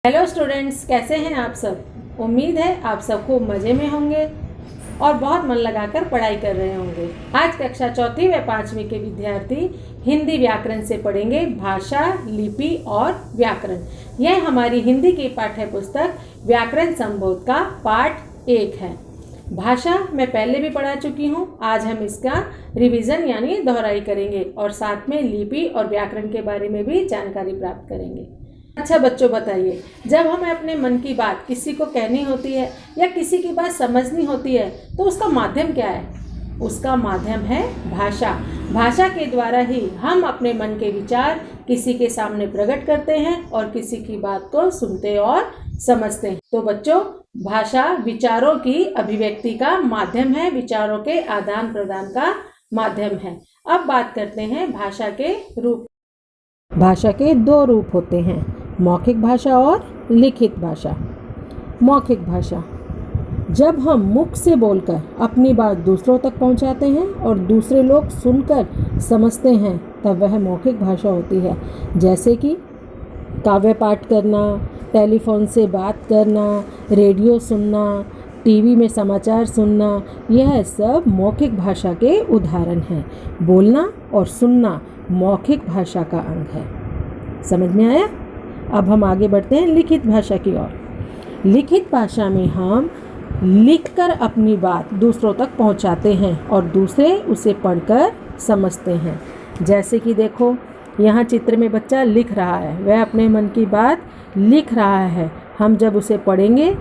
Hello students, कैसे हैं आप सब। उम्मीद है आप सब खूब मज़े में होंगे और बहुत मन लगाकर पढ़ाई कर रहे होंगे। आज कक्षा चौथी व पाँचवीं के विद्यार्थी हिंदी व्याकरण से पढ़ेंगे भाषा, लिपि और व्याकरण। यह हमारी हिंदी की पाठ्य पुस्तक व्याकरण संबोध का पाठ 1 है। भाषा मैं पहले भी पढ़ा चुकी हूँ। आज हम इसका रिवीजन यानी दोहराई करेंगे और साथ में लिपि और व्याकरण के बारे में भी जानकारी प्राप्त करेंगे। अच्छा बच्चों, बताइए, जब हमें अपने मन की बात किसी को कहनी होती है या किसी की बात समझनी होती है तो उसका माध्यम क्या है? उसका माध्यम है भाषा। भाषा के द्वारा ही हम अपने मन के विचार किसी के सामने प्रकट करते हैं और किसी की बात को सुनते और समझते हैं। तो बच्चों, भाषा विचारों की अभिव्यक्ति का माध्यम है, विचारों के आदान प्रदान का माध्यम है। अब बात करते हैं भाषा के रूप। भाषा के 2 रूप होते हैं, मौखिक भाषा और लिखित भाषा। मौखिक भाषा, जब हम मुख से बोलकर अपनी बात दूसरों तक पहुंचाते हैं और दूसरे लोग सुनकर समझते हैं, तब वह मौखिक भाषा होती है। जैसे कि काव्य पाठ करना, टेलीफोन से बात करना, रेडियो सुनना, टीवी में समाचार सुनना, यह सब मौखिक भाषा के उदाहरण हैं। बोलना और सुनना मौखिक भाषा का अंग है। समझ में आया? अब हम आगे बढ़ते हैं लिखित भाषा की ओर। लिखित भाषा में हम लिखकर अपनी बात दूसरों तक पहुंचाते हैं और दूसरे उसे पढ़कर समझते हैं। जैसे कि देखो, यहाँ चित्र में बच्चा लिख रहा है, वह अपने मन की बात लिख रहा है। हम जब उसे पढ़ेंगे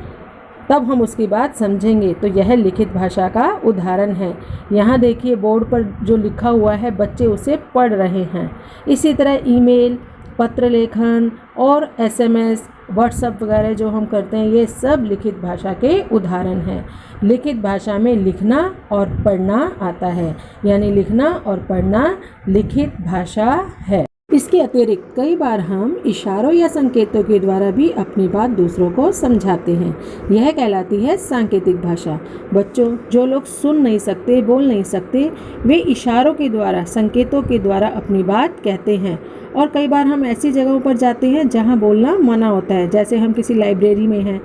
तब हम उसकी बात समझेंगे, तो यह लिखित भाषा का उदाहरण है। यहाँ देखिए बोर्ड पर जो लिखा हुआ है, बच्चे उसे पढ़ रहे हैं। इसी तरह ईमेल, पत्र लेखन और एसएमएस, व्हाट्सएप वगैरह जो हम करते हैं, ये सब लिखित भाषा के उदाहरण हैं। लिखित भाषा में लिखना और पढ़ना आता है, यानी लिखना और पढ़ना लिखित भाषा है। इसके अतिरिक्त कई बार हम इशारों या संकेतों के द्वारा भी अपनी बात दूसरों को समझाते हैं। यह कहलाती है सांकेतिक भाषा। बच्चों, जो लोग सुन नहीं सकते, बोल नहीं सकते, वे इशारों के द्वारा, संकेतों के द्वारा अपनी बात कहते हैं। और कई बार हम ऐसी जगहों पर जाते हैं जहां बोलना मना होता है। जैसे हम किसी लाइब्रेरी में हैं,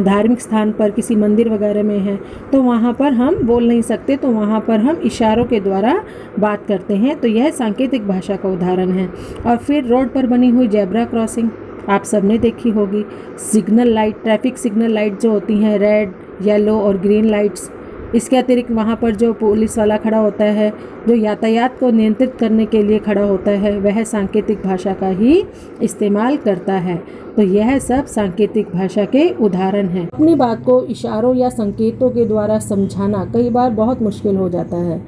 धार्मिक स्थान पर, किसी मंदिर वगैरह में हैं, तो वहाँ पर हम बोल नहीं सकते, तो वहाँ पर हम इशारों के द्वारा बात करते हैं। तो यह सांकेतिक भाषा का उदाहरण है। और फिर रोड पर बनी हुई जेब्रा क्रॉसिंग आप सबने देखी होगी। Signal light, traffic signal light जो होती हैं, रेड, येलो और ग्रीन लाइट्स। इसके अतिरिक्त वहाँ पर जो पुलिस वाला खड़ा होता है, जो यातायात को नियंत्रित करने के लिए खड़ा होता है, वह सांकेतिक भाषा का ही इस्तेमाल करता है। तो यह सब सांकेतिक भाषा के उदाहरण हैं। अपनी बात को इशारों या संकेतों के द्वारा समझाना कई बार बहुत मुश्किल हो जाता है,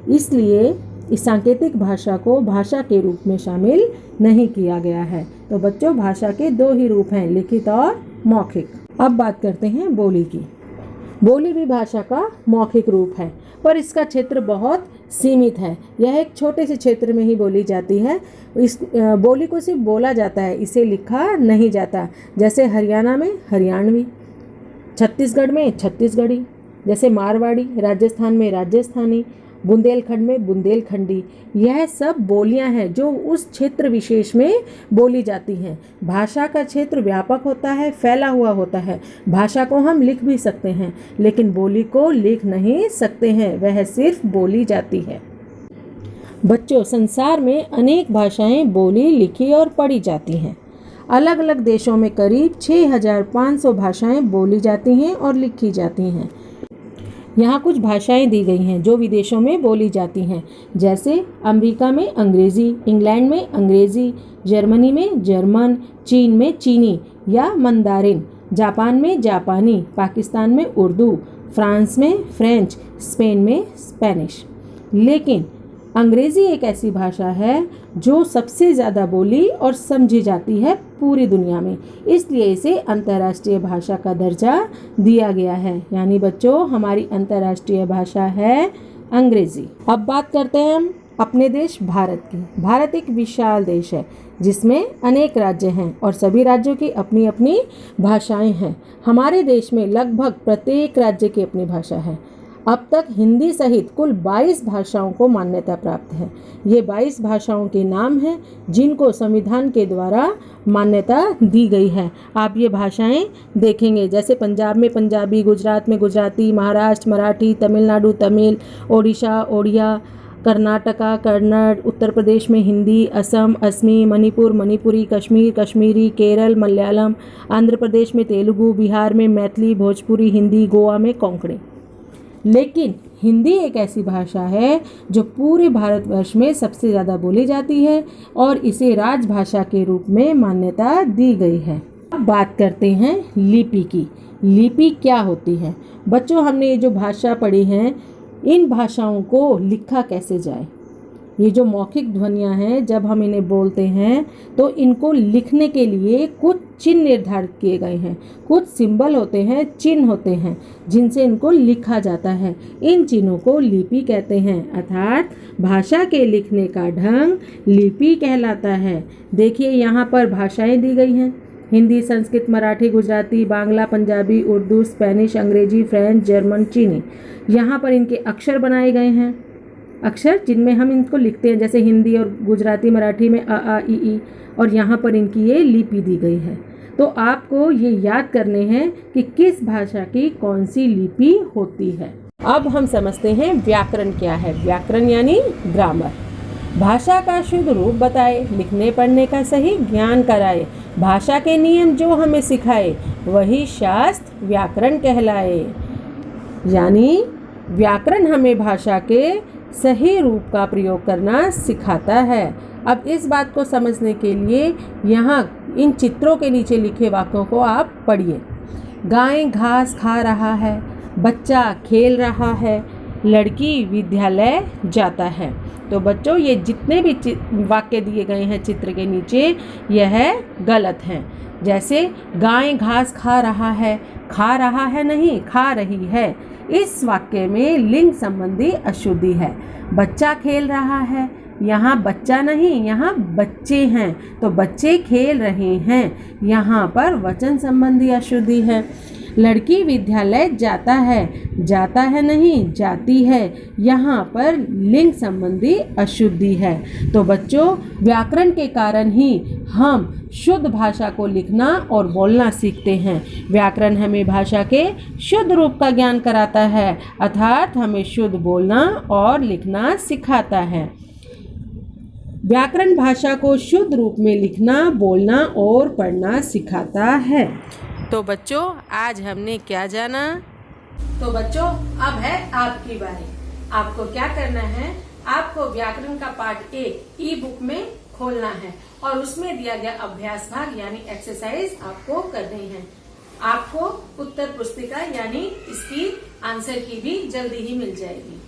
इसलिए इस सांकेतिक भाषा को भाषा के रूप में शामिल नहीं किया गया है। तो बच्चों, भाषा के 2 ही रूप हैं, लिखित और मौखिक। अब बात करते हैं बोली की। बोली भी भाषा का मौखिक रूप है, पर इसका क्षेत्र बहुत सीमित है। यह एक छोटे से क्षेत्र में ही बोली जाती है। इस बोली को सिर्फ बोला जाता है, इसे लिखा नहीं जाता। जैसे हरियाणा में हरियाणवी, छत्तीसगढ़ में छत्तीसगढ़ी, जैसे मारवाड़ी, राजस्थान में राजस्थानी, बुंदेलखंड में बुंदेलखंडी। यह सब बोलियां हैं जो उस क्षेत्र विशेष में बोली जाती हैं। भाषा का क्षेत्र व्यापक होता है, फैला हुआ होता है। भाषा को हम लिख भी सकते हैं, लेकिन बोली को लिख नहीं सकते हैं, वह सिर्फ बोली जाती है। बच्चों, संसार में अनेक भाषाएं बोली, लिखी और पढ़ी जाती हैं। अलग अलग देशों में करीब 6500 भाषाएं बोली जाती हैं और लिखी जाती हैं। यहाँ कुछ भाषाएं दी गई हैं जो विदेशों में बोली जाती हैं। जैसे अमेरिका में अंग्रेज़ी, इंग्लैंड में अंग्रेज़ी, जर्मनी में जर्मन, चीन में चीनी या मंदारिन, जापान में जापानी, पाकिस्तान में उर्दू, फ्रांस में फ्रेंच, स्पेन में स्पेनिश। लेकिन अंग्रेज़ी एक ऐसी भाषा है जो सबसे ज़्यादा बोली और समझी जाती है पूरी दुनिया में, इसलिए इसे अंतर्राष्ट्रीय भाषा का दर्जा दिया गया है। यानी बच्चों, हमारी अंतर्राष्ट्रीय भाषा है अंग्रेज़ी। अब बात करते हैं हम अपने देश भारत की। भारत एक विशाल देश है जिसमें अनेक राज्य हैं और सभी राज्यों की अपनी अपनी भाषाएं हैं। हमारे देश में लगभग प्रत्येक राज्य की अपनी भाषा है। अब तक हिंदी सहित कुल 22 भाषाओं को मान्यता प्राप्त है। ये 22 भाषाओं के नाम हैं जिनको संविधान के द्वारा मान्यता दी गई है। आप ये भाषाएं देखेंगे, जैसे पंजाब में पंजाबी, गुजरात में गुजराती, महाराष्ट्र मराठी, तमिलनाडु तमिल, ओडिशा ओडिया, कर्नाटका कन्नड़, उत्तर प्रदेश में हिंदी, असम असमी, मणिपुर मणिपुरी, कश्मीर कश्मीरी, केरल मलयालम, आंध्र प्रदेश में तेलुगु, बिहार में मैथिली भोजपुरी हिंदी, गोवा में कोंकणी। लेकिन हिंदी एक ऐसी भाषा है जो पूरे भारतवर्ष में सबसे ज़्यादा बोली जाती है और इसे राजभाषा के रूप में मान्यता दी गई है। अब बात करते हैं लिपि की। लिपि क्या होती है? बच्चों, हमने ये जो भाषा पढ़ी हैं, इन भाषाओं को लिखा कैसे जाए। ये जो मौखिक ध्वनियाँ हैं, जब हम इन्हें बोलते हैं तो इनको लिखने के लिए कुछ चिन्ह निर्धारित किए गए हैं, कुछ सिंबल होते हैं, चिन्ह होते हैं जिनसे इनको लिखा जाता है। इन चिन्हों को लिपि कहते हैं, अर्थात भाषा के लिखने का ढंग लिपि कहलाता है। देखिए यहाँ पर भाषाएं दी गई हैं, हिंदी, संस्कृत, मराठी, गुजराती, बांग्ला, पंजाबी, उर्दू, स्पेनिश, अंग्रेजी, फ्रेंच, जर्मन, चीनी। यहाँ पर इनके अक्षर बनाए गए हैं, अक्षर जिनमें हम इनको लिखते हैं, जैसे हिंदी और गुजराती मराठी में अ आ इ ई, और यहाँ पर इनकी ये लिपि दी गई है। तो आपको ये याद करने हैं कि किस भाषा की कौन सी लिपि होती है। अब हम समझते हैं व्याकरण क्या है। व्याकरण यानी ग्रामर। भाषा का शुद्ध रूप बताए, लिखने पढ़ने का सही ज्ञान कराए, भाषा के नियम जो हमें सिखाए, वही शास्त्र व्याकरण कहलाए। यानी व्याकरण हमें भाषा के सही रूप का प्रयोग करना सिखाता है। अब इस बात को समझने के लिए यहाँ इन चित्रों के नीचे लिखे वाक्यों को आप पढ़िए। गाय घास खा रहा है, बच्चा खेल रहा है, लड़की विद्यालय जाता है। तो बच्चों, ये जितने भी वाक्य दिए गए हैं चित्र के नीचे, यह गलत हैं। जैसे गाय घास खा रहा है नहीं, खा रही है। इस वाक्य में लिंग संबंधी अशुद्धि है। बच्चा खेल रहा है, यहाँ बच्चा नहीं, यहाँ बच्चे हैं, तो बच्चे खेल रहे हैं, यहाँ पर वचन संबंधी अशुद्धि है। लड़की विद्यालय जाता है नहीं, जाती है, यहाँ पर लिंग संबंधी अशुद्धि है। तो बच्चों, व्याकरण के कारण ही हम शुद्ध भाषा को लिखना और बोलना सीखते हैं। व्याकरण हमें भाषा के शुद्ध रूप का ज्ञान कराता है, अर्थात हमें शुद्ध बोलना और लिखना सिखाता है। व्याकरण भाषा को शुद्ध रूप में लिखना, बोलना और पढ़ना सिखाता है। तो बच्चों, आज हमने क्या जाना? तो बच्चों, अब है आपकी बारी। आपको क्या करना है? आपको व्याकरण का पार्ट 1 ई बुक में खोलना है और उसमें दिया गया अभ्यास भाग यानी एक्सरसाइज आपको करनी है। आपको उत्तर पुस्तिका यानी इसकी आंसर की भी जल्दी ही मिल जाएगी।